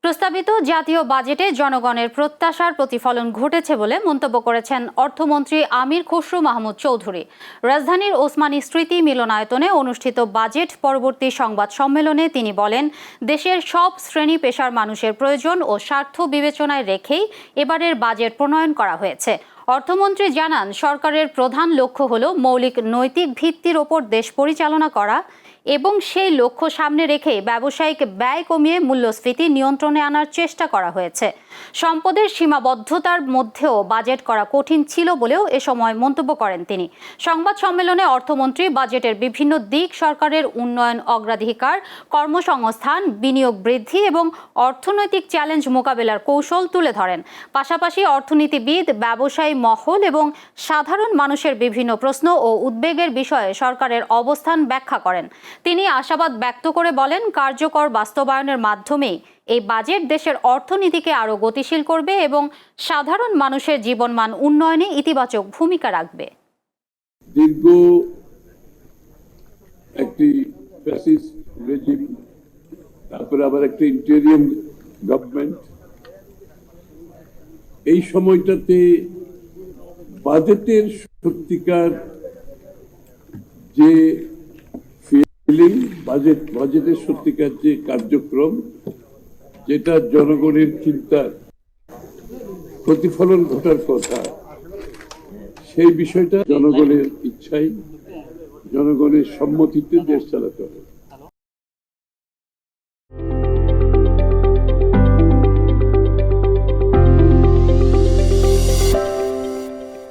প্রস্তাবিত জাতীয় বাজেটে জনগণের প্রত্যাশার প্রতিফলন ঘটেছে বলে মন্তব্য করেছেন অর্থমন্ত্রী আমির খসরু মাহমুদ চৌধুরী। রাজধানীর ওসমানী স্মৃতি মিলনায়তনে অনুষ্ঠিত বাজেট পরবর্তী সংবাদ সম্মেলনে তিনি বলেন, দেশের সব শ্রেণী পেশার মানুষের প্রয়োজন ও স্বার্থ বিবেচনায় রেখেই এবারের বাজেট প্রণয়ন করা হয়েছে। অর্থমন্ত্রী জানান, সরকারের প্রধান লক্ষ্য হল মৌলিক নৈতিক ভিত্তির ওপর দেশ পরিচালনা করা এবং সেই লক্ষ্য সামনে রেখে ব্যবসায়িক ব্যয় কমিয়ে মূল্যস্ফীতি নিয়ন্ত্রণে আনার চেষ্টা করা হয়েছে। সম্পদের সীমাবদ্ধতার মধ্যেও বাজেট করা কঠিন ছিল বলেও এ সময় মন্তব্য করেন তিনি। সংবাদ সম্মেলনে অর্থমন্ত্রী বাজেটের বিভিন্ন দিক, সরকারের উন্নয়ন অগ্রাধিকার, কর্মসংস্থান, বিনিয়োগ বৃদ্ধি এবং অর্থনৈতিক চ্যালেঞ্জ মোকাবেলার কৌশল তুলে ধরেন। পাশাপাশি অর্থনীতিবিদ, ব্যবসায়ী মহল এবং সাধারণ মানুষের বিভিন্ন প্রশ্ন ও উদ্বেগের বিষয়ে সরকারের অবস্থান ব্যাখ্যা করেন। তিনি আশাবাদ ব্যক্ত করে বলেন, কার্যকর বাস্তবায়নের মাধ্যমে এই বাজেট দেশের অর্থনীতিকে আরও গতিশীল করবে এবং সাধারণ মানুষের জীবনমান উন্নয়নে ইতিবাচক ভূমিকা রাখবে। দীর্ঘ একটি ফ্যাসিস্ট রেজিম, তারপরে আবার একটা ইন্টেরিয়াম গভর্নমেন্ট, এই সময়টাতে বাজেটের সত্যিকার যে বাজেটের সত্যিকার যে কার্যক্রম, যেটা জনগণের চিন্তার প্রতিফলন ঘটার কথা, সেই বিষয়টা জনগণের ইচ্ছায়, জনগণের সম্মতিতে দেশ চালাতে হবে।